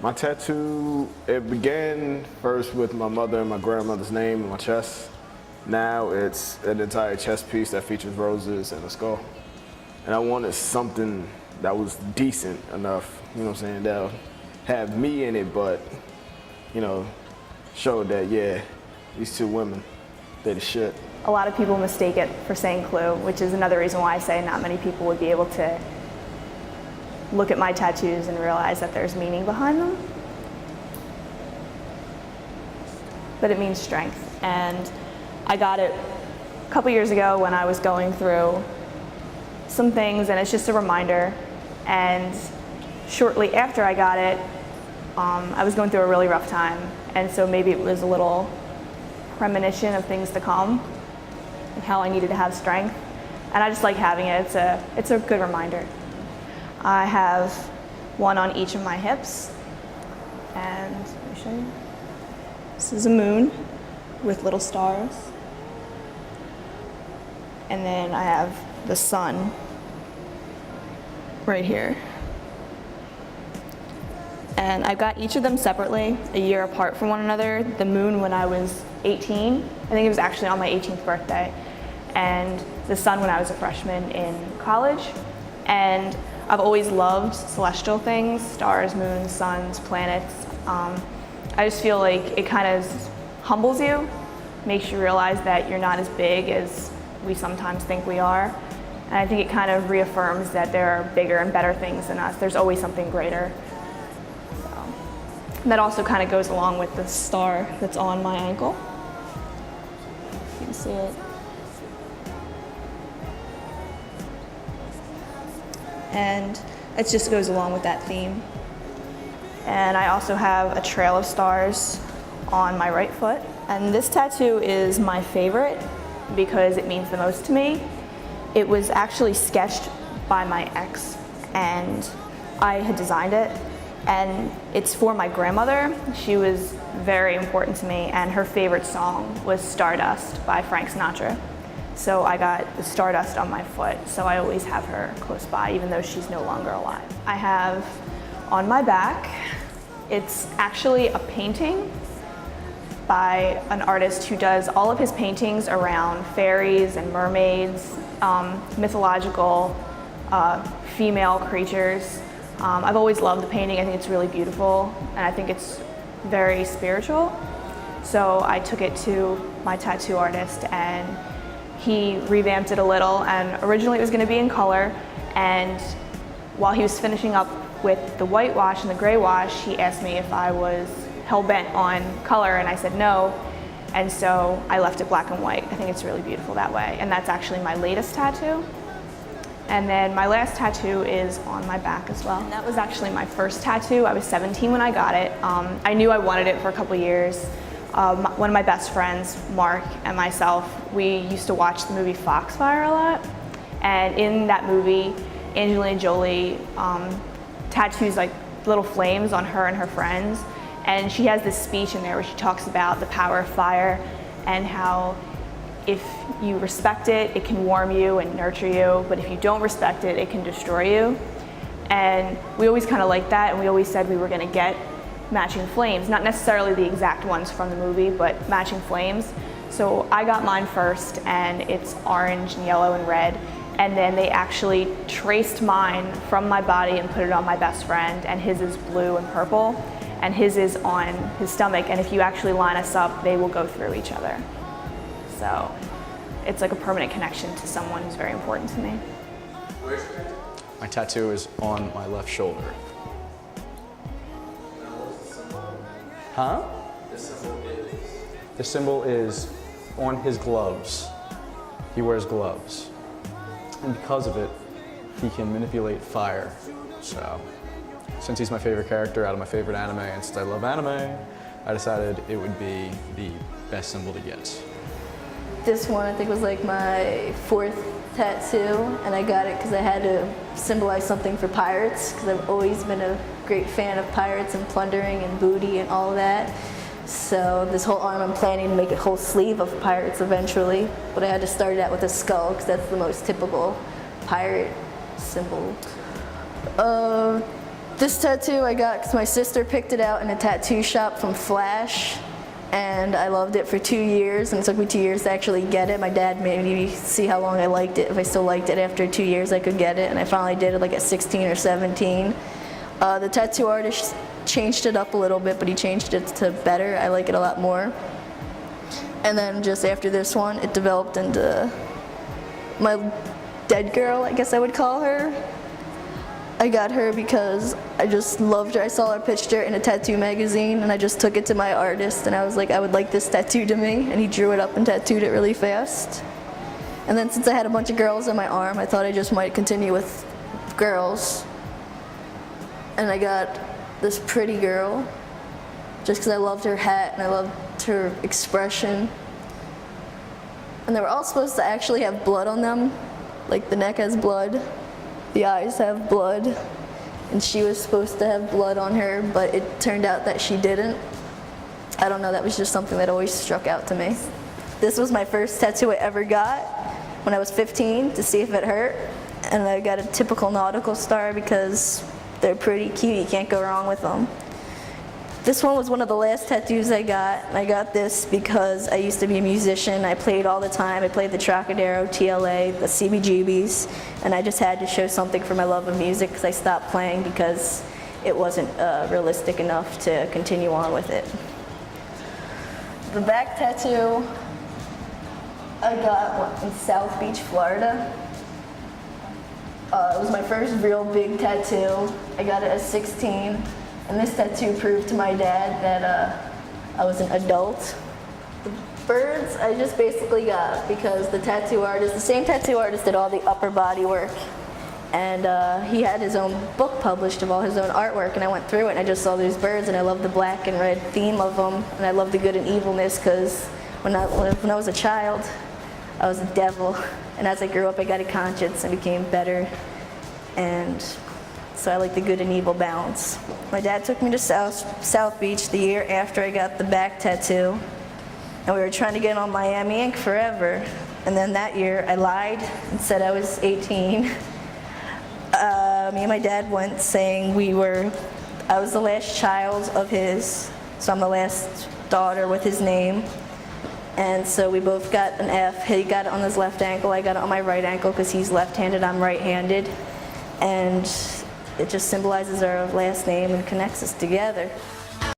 My tattoo, it began first with my mother and my grandmother's name on my chest. Now it's an entire chest piece that features roses and a skull. And I wanted something that was decent enough, you know what I'm saying, that'll have me in it, but, you know, show that, yeah, these two women, they the shit. A lot of people mistake it for saying clue, which is another reason why I say not many people would be able to look at my tattoos and realize that there's meaning behind them. But it means strength. And I got it a couple years ago when I was going through some things, and it's just a reminder. And shortly after I got it, I was going through a really rough time. And so maybe it was a little premonition of things to come and how I needed to have strength. And I just like having it. It's a good reminder. I have one on each of my hips, and let me show you. This is a moon with little stars. And then I have the sun right here. And I got each of them separately, a year apart from one another. The moon when I was 18, I think it was actually on my 18th birthday, and the sun when I was a freshman in college. And I've always loved celestial things, stars, moons, suns, planets. I just feel like it kind of humbles you, makes you realize that you're not as big as we sometimes think we are. And I think it kind of reaffirms that there are bigger and better things than us. There's always something greater. And that also kind of goes along with the star that's on my ankle. You can see it. And it just goes along with that theme. And I also have a trail of stars on my right foot. And this tattoo is my favorite because it means the most to me. It was actually sketched by my ex, and I had designed it. And it's for my grandmother. She was very important to me, and her favorite song was Stardust by Frank Sinatra. So I got the stardust on my foot, so I always have her close by, even though she's no longer alive. I have on my back, it's actually a painting by an artist who does all of his paintings around fairies and mermaids, mythological female creatures. I've always loved the painting. I think it's really beautiful, and I think it's very spiritual. So I took it to my tattoo artist, and he revamped it a little, and originally it was going to be in color, and while he was finishing up with the whitewash and the gray wash, he asked me if I was hell-bent on color, and I said no, and so I left it black and white. I think it's really beautiful that way, and that's actually my latest tattoo. And then my last tattoo is on my back as well. And that was actually my first tattoo. I was 17 when I got it. I knew I wanted it for a couple years. One of my best friends, Mark, and myself, we used to watch the movie Foxfire a lot. And in that movie, Angelina Jolie tattoos like little flames on her and her friends. And she has this speech in there where she talks about the power of fire and how if you respect it, it can warm you and nurture you, but if you don't respect it, it can destroy you. And we always kind of liked that, and we always said we were going to get matching flames, not necessarily the exact ones from the movie, but matching flames. So I got mine first, and it's orange and yellow and red, and then they actually traced mine from my body and put it on my best friend, and his is blue and purple, and his is on his stomach, and if you actually line us up, they will go through each other. So it's like a permanent connection to someone who's very important to me. Where's your tattoo? My tattoo is on my left shoulder. Huh? The symbol is? The symbol is on his gloves. He wears gloves. And because of it, he can manipulate fire. So, since he's my favorite character out of my favorite anime, and since I love anime, I decided it would be the best symbol to get. This one I think was like my fourth tattoo, and I got it because I had to symbolize something for pirates, because I've always been a great fan of pirates and plundering and booty and all that. So this whole arm I'm planning to make a whole sleeve of pirates eventually, but I had to start it out with a skull because that's the most typical pirate symbol. This tattoo I got because my sister picked it out in a tattoo shop from Flash, and I loved it for 2 years, and it took me 2 years to actually get it. My dad made me see how long I liked it. If I still liked it after 2 years, I could get it, and I finally did it like at 16 or 17. The tattoo artist changed it up a little bit, but he changed it to better. I like it a lot more. And then just after this one, it developed into my dead girl, I guess I would call her. I got her because I just loved her. I saw her picture in a tattoo magazine, and I just took it to my artist, and I was like, I would like this tattooed to me, and he drew it up and tattooed it really fast. And then since I had a bunch of girls on my arm, I thought I just might continue with girls. And I got this pretty girl just because I loved her hat and I loved her expression. And they were all supposed to actually have blood on them. Like the neck has blood, the eyes have blood, and she was supposed to have blood on her, but it turned out that she didn't. I don't know, that was just something that always struck out to me. This was my first tattoo I ever got when I was 15 to see if it hurt. And I got a typical nautical star because they're pretty cute, you can't go wrong with them. This one was one of the last tattoos I got. I got this because I used to be a musician. I played all the time. I played the Trocadero, TLA, the CBGBs, and I just had to show something for my love of music because I stopped playing because it wasn't realistic enough to continue on with it. The back tattoo I got in South Beach, Florida. It was my first real big tattoo. I got it at 16, and this tattoo proved to my dad that I was an adult. The birds I just basically got because the same tattoo artist did all the upper body work, and he had his own book published of all his own artwork, and I went through it and I just saw these birds, and I love the black and red theme of them, and I love the good and evilness because when I was a child, I was a devil. And as I grew up, I got a conscience and became better. And so I like the good and evil balance. My dad took me to South Beach the year after I got the back tattoo. And we were trying to get on Miami Ink forever. And then that year, I lied and said I was 18. Me and my dad went saying I was the last child of his, so I'm the last daughter with his name. And so we both got an F. He got it on his left ankle, I got it on my right ankle because he's left-handed, I'm right-handed. And it just symbolizes our last name and connects us together.